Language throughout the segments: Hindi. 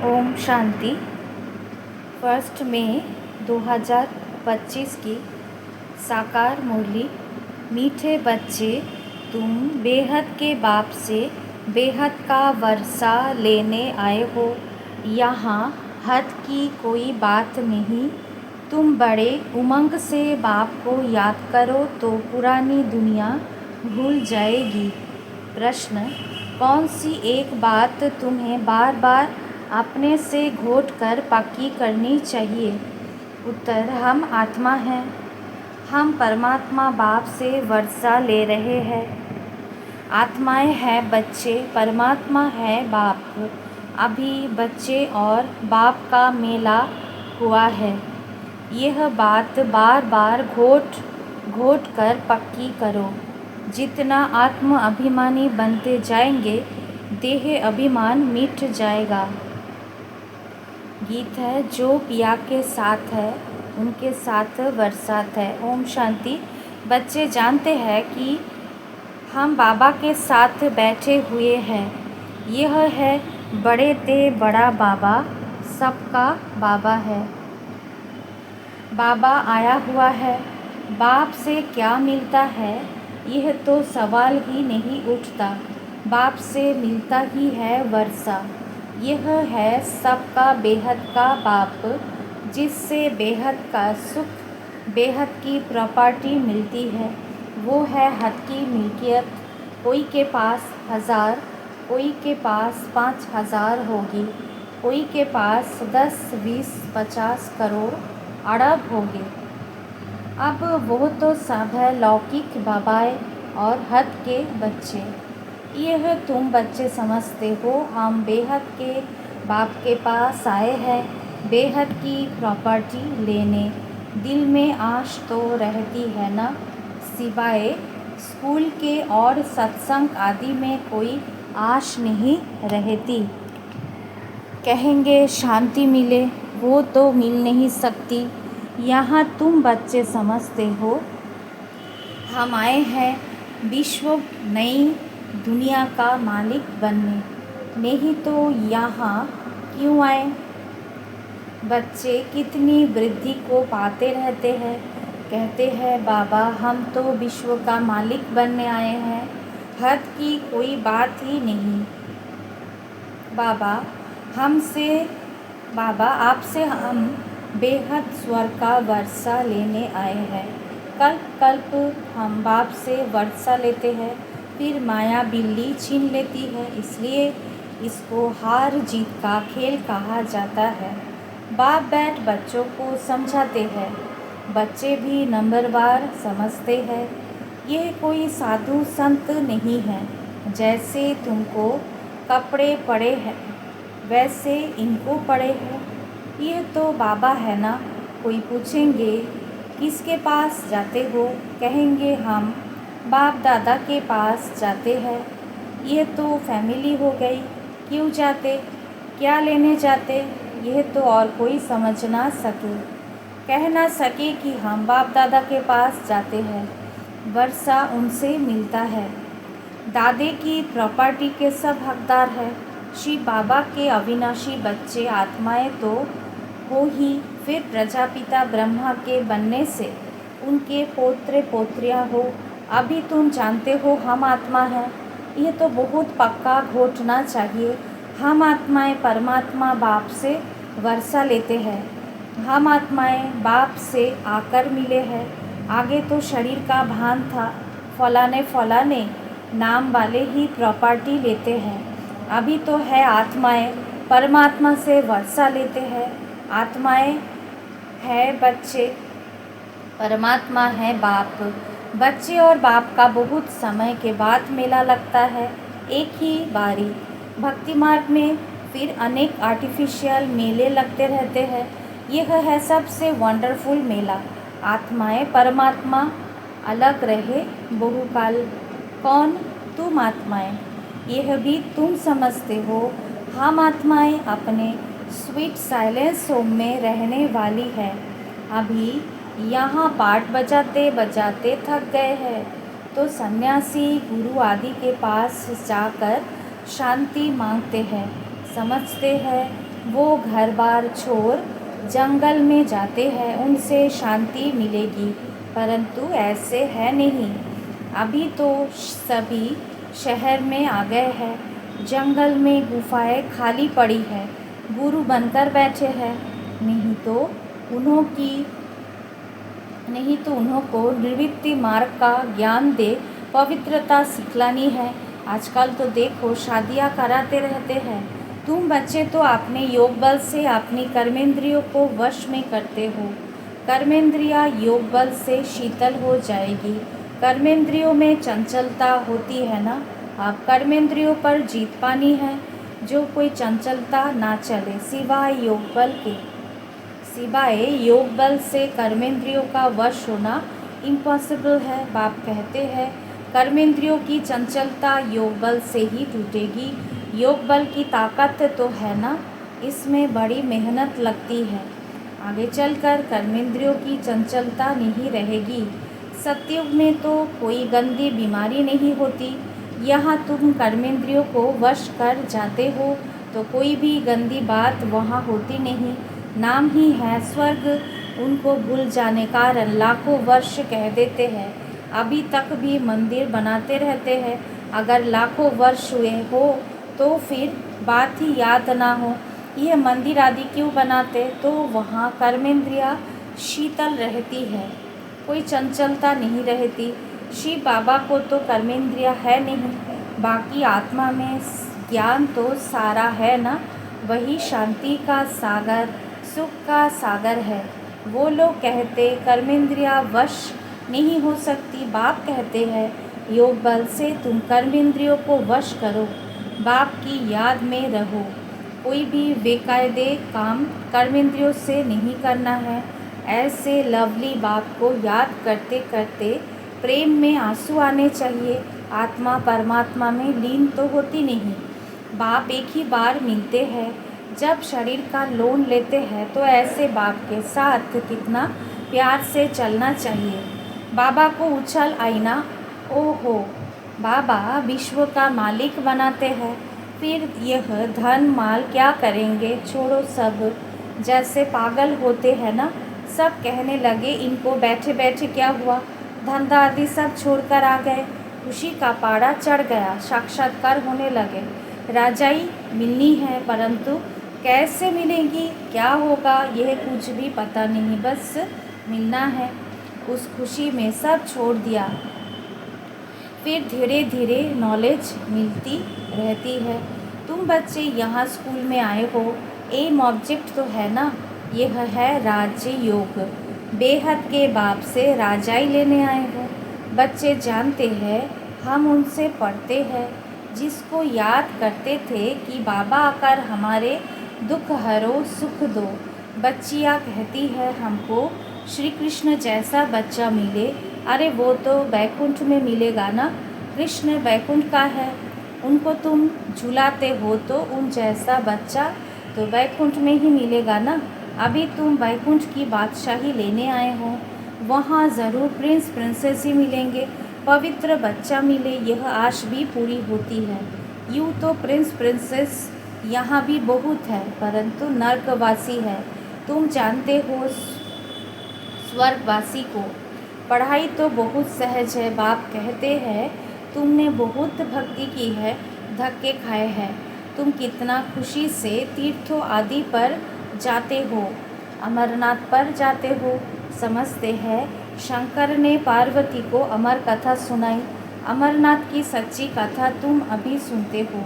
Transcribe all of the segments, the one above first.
ओम शांति। 1 मई 2025 की साकार मुरली। मीठे बच्चे, तुम बेहद के बाप से बेहद का वर्षा लेने आए हो। यहाँ हद की कोई बात नहीं। तुम बड़े उमंग से बाप को याद करो तो पुरानी दुनिया भूल जाएगी। प्रश्न: कौन सी एक बात तुम्हें बार बार अपने से घोट कर पक्की करनी चाहिए? उत्तर: हम आत्मा हैं। हम परमात्मा बाप से वर्षा ले रहे हैं। आत्माएं हैं बच्चे, परमात्मा है बाप। अभी बच्चे और बाप का मेला हुआ है। यह बात बार बार घोट घोट कर पक्की करो। जितना आत्म अभिमानी बनते जाएंगे, देह अभिमान मिट जाएगा। गीत है: जो पिया के साथ है उनके साथ बरसात है। ओम शांति। बच्चे जानते हैं कि हम बाबा के साथ बैठे हुए हैं। यह है बड़े ते बड़ा बाबा, सबका बाबा है। बाबा आया हुआ है। बाप से क्या मिलता है, यह तो सवाल ही नहीं उठता। बाप से मिलता ही है वर्षा। यह है सबका बेहद का बाप, जिससे बेहद का सुख, बेहद की प्रॉपर्टी मिलती है। वो है हद की मिल्कियत। कोई के पास 1000, कोई के पास 5000 होगी, कोई के पास 10, 20, 50 करोड़ अरब होंगे। अब वो तो सब है लौकिक बाबाएँ और हद के बच्चे। यह तुम बच्चे समझते हो। हम बेहद के बाप के पास आए हैं बेहद की प्रॉपर्टी लेने। दिल में आश तो रहती है ना, सिवाय स्कूल के और सत्संग आदि में कोई आश नहीं रहती। कहेंगे शांति मिले, वो तो मिल नहीं सकती। यहाँ तुम बच्चे समझते हो, हम आए हैं विश्व नई दुनिया का मालिक बनने। नहीं तो यहाँ क्यों आए? बच्चे कितनी वृद्धि को पाते रहते हैं। कहते हैं बाबा हम तो विश्व का मालिक बनने आए हैं, हद की कोई बात ही नहीं। बाबा आपसे हम बेहद स्वर्ग का वर्षा लेने आए हैं। कल्प कल्प हम बाप से वर्षा लेते हैं, फिर माया बिल्ली छीन लेती है। इसलिए इसको हार जीत का खेल कहा जाता है। बाप बैठ बच्चों को समझाते हैं। बच्चे भी नंबरवार समझते हैं। यह कोई साधु संत नहीं है। जैसे तुमको कपड़े पड़े हैं, वैसे इनको पड़े हैं। यह तो बाबा है ना। कोई पूछेंगे किसके पास जाते हो? कहेंगे हम बाप दादा के पास जाते हैं। यह तो फैमिली हो गई। क्यों जाते, क्या लेने जाते, यह तो और कोई समझ ना सके, कह ना सके कि हम बाप दादा के पास जाते हैं। वर्षा उनसे मिलता है। दादे की प्रॉपर्टी के सब हकदार है। शिव बाबा के अविनाशी बच्चे आत्माएं तो हो ही, फिर प्रजापिता ब्रह्मा के बनने से उनके पोत्र पोत्रियां हो। अभी तुम जानते हो हम आत्मा हैं। यह तो बहुत पक्का घोटना चाहिए। हम आत्माएं परमात्मा बाप से वर्षा लेते हैं। हम आत्माएं बाप से आकर मिले हैं। आगे तो शरीर का भान था, फलाने नाम वाले ही प्रॉपर्टी लेते हैं। अभी तो है आत्माएं परमात्मा से वर्षा लेते हैं। आत्माएं है बच्चे, परमात्मा है बाप। बच्चे और बाप का बहुत समय के बाद मेला लगता है, एक ही बारी। भक्ति मार्ग में फिर अनेक आर्टिफिशियल मेले लगते रहते हैं। यह है सबसे वंडरफुल मेला। आत्माएं परमात्मा अलग रहे बहुकाल। कौन? तुम आत्माएं। यह भी तुम समझते हो। हम आत्माएं अपने स्वीट साइलेंस होम में रहने वाली है। अभी यहाँ पाठ बजाते बजाते थक गए हैं तो सन्यासी गुरु आदि के पास जाकर शांति मांगते हैं। समझते हैं वो घर बार छोड़ जंगल में जाते हैं, उनसे शांति मिलेगी, परंतु ऐसे है नहीं। अभी तो सभी शहर में आ गए हैं, जंगल में गुफाएं खाली पड़ी है, गुरु बनकर बैठे हैं। नहीं तो उन्हों को निवृत्ति मार्ग का ज्ञान दे, पवित्रता सिखलानी है। आजकल तो देखो शादियां कराते रहते हैं। तुम बच्चे तो अपने योग बल से अपनी कर्मेंद्रियों को वश में करते हो। कर्मेंद्रियां योग बल से शीतल हो जाएगी। कर्मेंद्रियों में चंचलता होती है ना, अब कर्मेंद्रियों पर जीत पानी है। जो कोई चंचलता ना चले सिवाय योग बल से कर्मेंद्रियों का वश होना इम्पॉसिबल है। बाप कहते हैं कर्मेंद्रियों की चंचलता योग बल से ही टूटेगी। योग बल की ताकत तो है ना, इसमें बड़ी मेहनत लगती है। आगे चलकर कर्मेंद्रियों की चंचलता नहीं रहेगी। सतयुग में तो कोई गंदी बीमारी नहीं होती। यहाँ तुम कर्मेंद्रियों को वश कर जाते हो तो कोई भी गंदी बात वहाँ होती नहीं। नाम ही है स्वर्ग, उनको भूल जाने कारण लाखों वर्ष कह देते हैं। अभी तक भी मंदिर बनाते रहते हैं। अगर लाखों वर्ष हुए हो तो फिर बात ही याद ना हो। यह मंदिर आदि क्यों बनाते, तो वहाँ कर्मेंद्रियाँ शीतल रहती है, कोई चंचलता नहीं रहती। शिव बाबा को तो कर्मेंद्रिया है नहीं, बाकी आत्मा में ज्ञान तो सारा है ना। वही शांति का सागर, सुख का सागर है। वो लोग कहते कर्मेंद्रिया वश नहीं हो सकती। बाप कहते हैं योग बल से तुम कर्मेंद्रियों को वश करो, बाप की याद में रहो। कोई भी बेकायदे काम कर्मेंद्रियों से नहीं करना है। ऐसे लवली बाप को याद करते करते प्रेम में आंसू आने चाहिए। आत्मा परमात्मा में लीन तो होती नहीं। बाप एक ही बार मिलते हैं। जब शरीर का लोन लेते हैं तो ऐसे बाप के साथ कितना प्यार से चलना चाहिए। बाबा को उछल आईना, ओहो बाबा विश्व का मालिक बनाते हैं, फिर यह धन माल क्या करेंगे, छोड़ो सब। जैसे पागल होते हैं ना, सब कहने लगे इनको बैठे बैठे क्या हुआ, धंधा आदि सब छोड़कर आ गए। खुशी का पारा चढ़ गया, साक्षात्कार होने लगे। राजाई मिलनी है, परंतु कैसे मिलेगी, क्या होगा, यह कुछ भी पता नहीं, बस मिलना है। उस खुशी में सब छोड़ दिया। फिर धीरे धीरे नॉलेज मिलती रहती है। तुम बच्चे यहाँ स्कूल में आए हो, एम ऑब्जेक्ट तो है ना, यह है राज्य योग। बेहद के बाप से राजाई लेने आए हो। बच्चे जानते हैं हम उनसे पढ़ते हैं, जिसको याद करते थे कि बाबा आकर हमारे दुख हरो सुख दो। बच्चियाँ कहती है हमको श्री कृष्ण जैसा बच्चा मिले। अरे वो तो बैकुंठ में मिलेगा ना, कृष्ण बैकुंठ का है। उनको तुम झुलाते हो तो उन जैसा बच्चा तो बैकुंठ में ही मिलेगा ना। अभी तुम बैकुंठ की बादशाही लेने आए हो, वहाँ ज़रूर प्रिंस प्रिंसेस ही मिलेंगे, पवित्र बच्चा मिले, यह आश भी पूरी होती है। यूँ तो प्रिंस प्रिंसेस यहाँ भी बहुत है, परंतु नर्कवासी है। तुम जानते हो स्वर्गवासी को। पढ़ाई तो बहुत सहज है। बाप कहते हैं तुमने बहुत भक्ति की है, धक्के खाए हैं। तुम कितना खुशी से तीर्थों आदि पर जाते हो, अमरनाथ पर जाते हो। समझते हैं शंकर ने पार्वती को अमर कथा सुनाई। अमरनाथ की सच्ची कथा तुम अभी सुनते हो।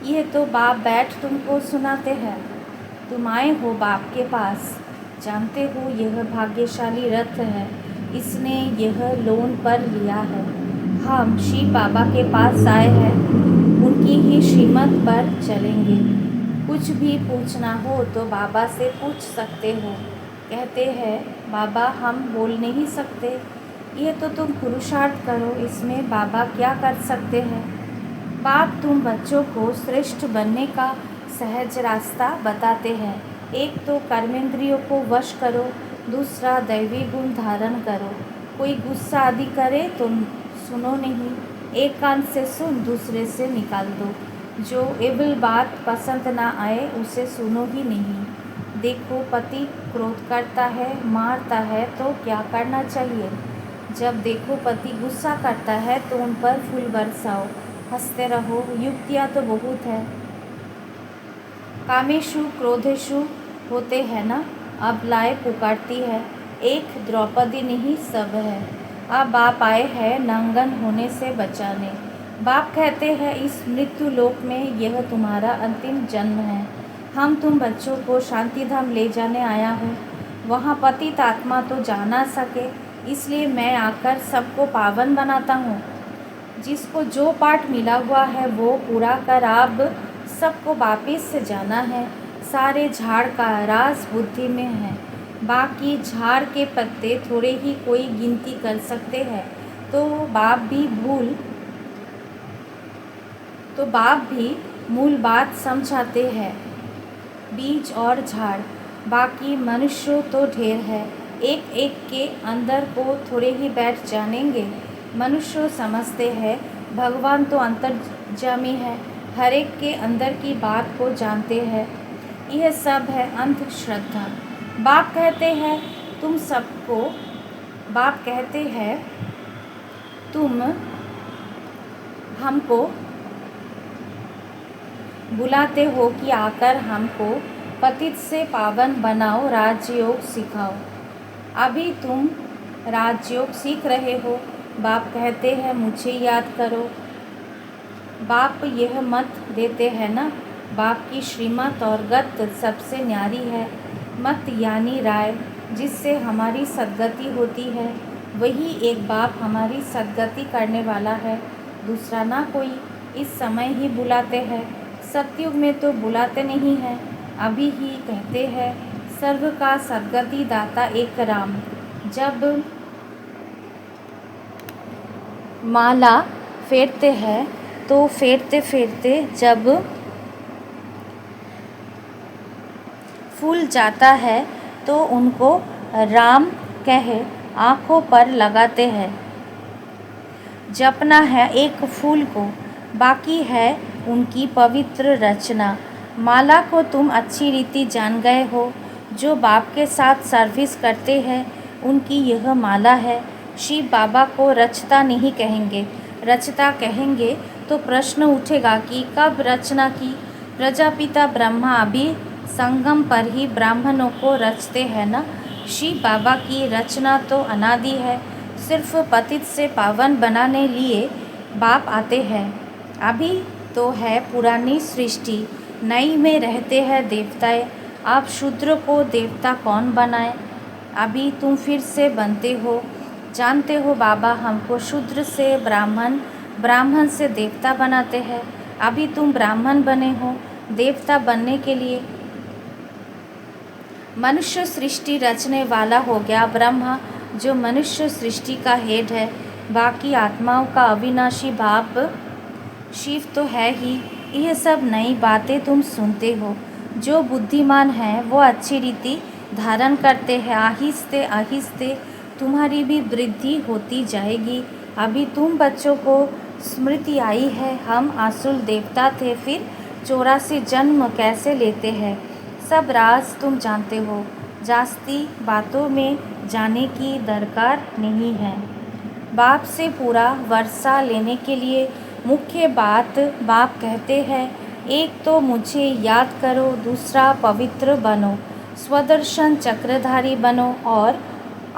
यह तो बाप बैठ तुमको सुनाते हैं। तुम आए हो बाप के पास। जानते हो यह भाग्यशाली रथ है, इसने यह लोन पर लिया है। हम शिव बाबा के पास आए हैं, उनकी ही श्रीमत पर चलेंगे। कुछ भी पूछना हो तो बाबा से पूछ सकते हो। कहते हैं बाबा हम बोल नहीं सकते। ये तो तुम पुरुषार्थ करो, इसमें बाबा क्या कर सकते हैं। बाप तुम बच्चों को श्रेष्ठ बनने का सहज रास्ता बताते हैं। एक तो कर्मेंद्रियों को वश करो, दूसरा दैवी गुण धारण करो। कोई गुस्सा आदि करे तो सुनो नहीं, एक कान से सुन दूसरे से निकाल दो। जो एविल बात पसंद ना आए उसे सुनो ही नहीं। देखो पति क्रोध करता है, मारता है तो क्या करना चाहिए? जब देखो पति गुस्सा करता है तो उन पर फूल बरसाओ, हंसते रहो। युक्तियाँ तो बहुत है। कामेशु क्रोधेशु होते हैं ना। अबलाएं पुकारती है, एक द्रौपदी नहीं सब है। अब बाप आए हैं नंगन होने से बचाने। बाप कहते हैं इस मृत्यु लोक में यह तुम्हारा अंतिम जन्म है। हम तुम बच्चों को शांति धाम ले जाने आया हूँ। वहाँ पतित आत्मा तो जा ना सके, इसलिए मैं आकर सबको पावन बनाता हूँ। जिसको जो पाठ मिला हुआ है वो पूरा कर अब सबको वापिस से जाना है। सारे झाड़ का राज बुद्धि में है। बाकी झाड़ के पत्ते थोड़े ही कोई गिनती कर सकते हैं। तो बाप भी मूल बात समझाते हैं। बीज और झाड़, बाकी मनुष्य तो ढेर है। एक एक के अंदर को थोड़े ही बैठ जानेंगे। मनुष्य समझते हैं भगवान तो अंतर्यामी है, हर एक के अंदर की बात को जानते हैं। यह सब है अंधश्रद्धा। बाप कहते हैं तुम हमको बुलाते हो कि आकर हमको पतित से पावन बनाओ, राजयोग सिखाओ। अभी तुम राजयोग सीख रहे हो। बाप कहते हैं मुझे याद करो। बाप यह मत देते हैं ना, बाप की श्रीमत और गत सबसे न्यारी है। मत यानी राय, जिससे हमारी सद्गति होती है। वही एक बाप हमारी सद्गति करने वाला है, दूसरा ना कोई। इस समय ही बुलाते हैं, सतयुग में तो बुलाते नहीं हैं। अभी ही कहते हैं सर्व का सद्गति दाता एक राम। जब माला फेरते हैं तो फेरते फेरते जब फूल जाता है तो उनको राम कहे आँखों पर लगाते हैं। जपना है एक फूल को, बाकी है उनकी पवित्र रचना। माला को तुम अच्छी रीति जान गए हो। जो बाप के साथ सर्विस करते हैं उनकी यह माला है। शिव बाबा को रचता नहीं कहेंगे, रचता कहेंगे तो प्रश्न उठेगा कि कब रचना की। प्रजापिता ब्रह्मा अभी संगम पर ही ब्राह्मणों को रचते हैं ना। शिव बाबा की रचना तो अनादि है, सिर्फ पतित से पावन बनाने लिए बाप आते हैं। अभी तो है पुरानी सृष्टि, नई में रहते हैं देवताएं। आप शूद्र को देवता कौन बनाए? अभी तुम फिर से बनते हो। जानते हो बाबा हमको शूद्र से ब्राह्मण, ब्राह्मण से देवता बनाते हैं। अभी तुम ब्राह्मण बने हो देवता बनने के लिए। मनुष्य सृष्टि रचने वाला हो गया ब्रह्मा, जो मनुष्य सृष्टि का हेड है। बाकी आत्माओं का अविनाशी बाप शिव तो है ही। यह सब नई बातें तुम सुनते हो। जो बुद्धिमान है वो अच्छी रीति धारण करते हैं। आहिस्ते आहिस्ते तुम्हारी भी वृद्धि होती जाएगी। अभी तुम बच्चों को स्मृति आई है, हम आसुर देवता थे, फिर 84 जन्म कैसे लेते हैं। सब राज तुम जानते हो। जास्ती बातों में जाने की दरकार नहीं है। बाप से पूरा वर्षा लेने के लिए मुख्य बात बाप कहते हैं, एक तो मुझे याद करो, दूसरा पवित्र बनो, स्वदर्शन चक्रधारी बनो और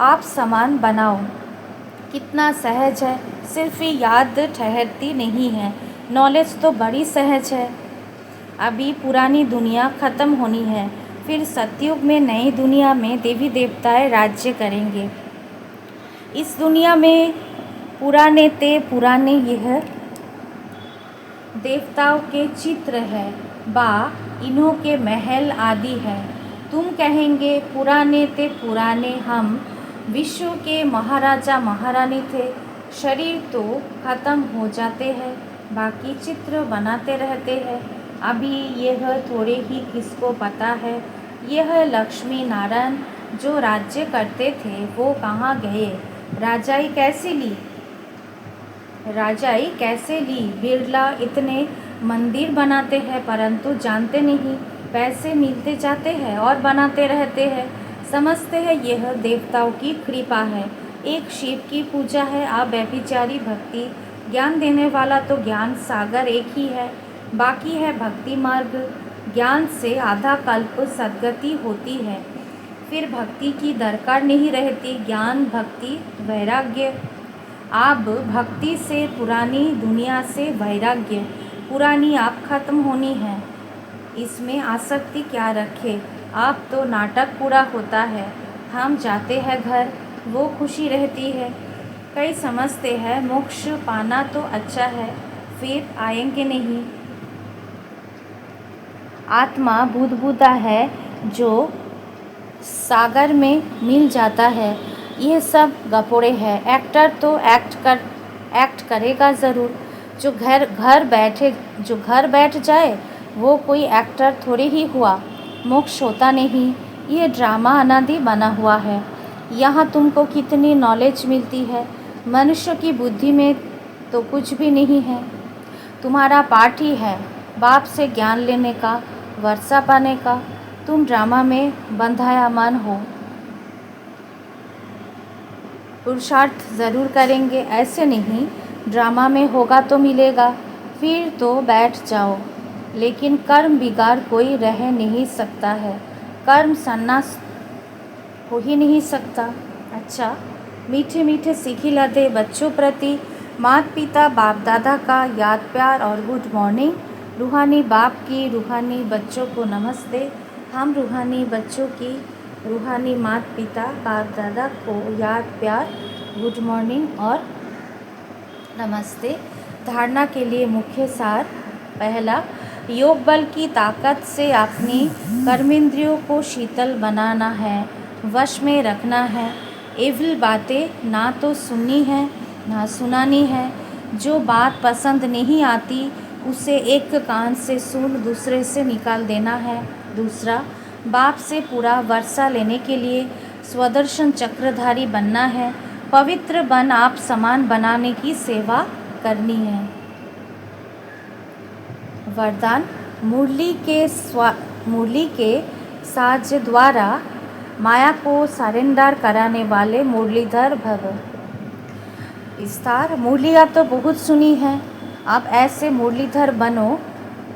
आप समान बनाओ। कितना सहज है, सिर्फ याद ठहरती नहीं है, नॉलेज तो बड़ी सहज है। अभी पुरानी दुनिया ख़त्म होनी है, फिर सतयुग में नई दुनिया में देवी देवताएं राज्य करेंगे। इस दुनिया में पुराने यह देवताओं के चित्र है, बा इन्हों के महल आदि है। तुम कहेंगे पुराने हम विश्व के महाराजा महारानी थे। शरीर तो ख़त्म हो जाते हैं, बाकी चित्र बनाते रहते हैं। अभी यह थोड़े ही किसको पता है। यह लक्ष्मी नारायण जो राज्य करते थे वो कहाँ गए? राजाई कैसे ली? बिरला इतने मंदिर बनाते हैं परंतु जानते नहीं, पैसे मिलते जाते हैं और बनाते रहते हैं। समझते हैं यह देवताओं की कृपा है, एक शिव की पूजा है। आप व्यभिचारी भक्ति ज्ञान देने वाला तो ज्ञान सागर एक ही है, बाकी है भक्ति मार्ग। ज्ञान से आधा कल्प सद्गति होती है, फिर भक्ति की दरकार नहीं रहती। ज्ञान भक्ति वैराग्य, आप भक्ति से पुरानी दुनिया से वैराग्य, पुरानी आप खत्म होनी है, इसमें आसक्ति क्या रखे। आप तो नाटक पूरा होता है, हम जाते हैं घर, वो खुशी रहती है। कई समझते हैं मोक्ष पाना तो अच्छा है, फिर आएंगे नहीं। आत्मा बुदबुदा है जो सागर में मिल जाता है। ये सब गपोड़े हैं, एक्टर तो एक्ट करेगा ज़रूर। जो घर बैठ जाए वो कोई एक्टर थोड़ी ही हुआ। मोक्ष होता नहीं, ये ड्रामा अनादि बना हुआ है। यहाँ तुमको कितनी नॉलेज मिलती है, मनुष्य की बुद्धि में तो कुछ भी नहीं है। तुम्हारा पाठ ही है बाप से ज्ञान लेने का, वर्षा पाने का। तुम ड्रामा में बंधायामान हो। पुरुषार्थ ज़रूर करेंगे, ऐसे नहीं ड्रामा में होगा तो मिलेगा, फिर तो बैठ जाओ। लेकिन कर्म बिगाड़ कोई रह नहीं सकता है, कर्म सन्नास हो ही नहीं सकता। अच्छा, मीठे मीठे सिखिला दे बच्चों प्रति माता पिता बाप दादा का याद प्यार और गुड मॉर्निंग। रूहानी बाप की रूहानी बच्चों को नमस्ते। हम रूहानी बच्चों की रूहानी माता पिता बाप दादा को याद प्यार, गुड मॉर्निंग और नमस्ते। धारणा के लिए मुख्य सार। पहला, योग बल की ताकत से अपनी कर्मेंद्रियों को शीतल बनाना है, वश में रखना है। एविल बातें ना तो सुननी है ना सुनानी है। जो बात पसंद नहीं आती उसे एक कान से सुन दूसरे से निकाल देना है। दूसरा, बाप से पूरा वर्षा लेने के लिए स्वदर्शन चक्रधारी बनना है। पवित्र बन आप समान बनाने की सेवा करनी है। वरदान, मुरली के साज द्वारा माया को सरेंडर कराने वाले मुरलीधर भव। विस्तार, मुरली आप तो बहुत सुनी है, आप ऐसे मुरलीधर बनो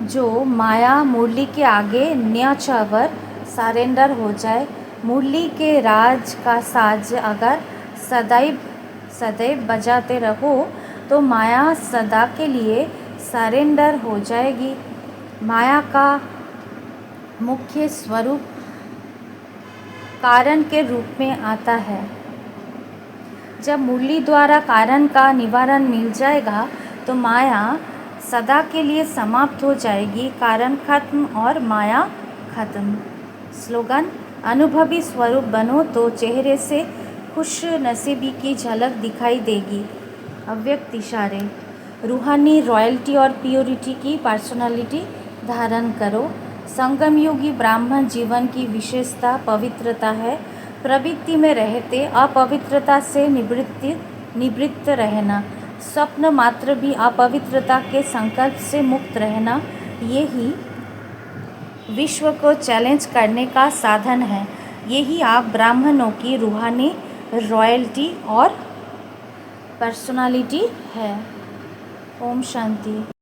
जो माया मुरली के आगे न्याचावर सरेंडर हो जाए। मुरली के राज का साज अगर सदैव बजाते रहो तो माया सदा के लिए सरेंडर हो जाएगी। माया का मुख्य स्वरूप कारण के रूप में आता है। जब मुरली द्वारा कारण का निवारण मिल जाएगा तो माया सदा के लिए समाप्त हो जाएगी, कारण खत्म और माया खत्म। स्लोगन, अनुभवी स्वरूप बनो तो चेहरे से खुश नसीबी की झलक दिखाई देगी। अव्यक्त इशारे, रूहानी रॉयल्टी और प्योरिटी की पर्सनालिटी धारण करो। संगम योगी ब्राह्मण जीवन की विशेषता पवित्रता है। प्रवृत्ति में रहते अपवित्रता से निवृत्त रहना, स्वप्न मात्र भी अपवित्रता के संकल्प से मुक्त रहना, यही विश्व को चैलेंज करने का साधन है। यही आप ब्राह्मणों की रूहानी रॉयल्टी और पर्सनालिटी है। ओम शांति।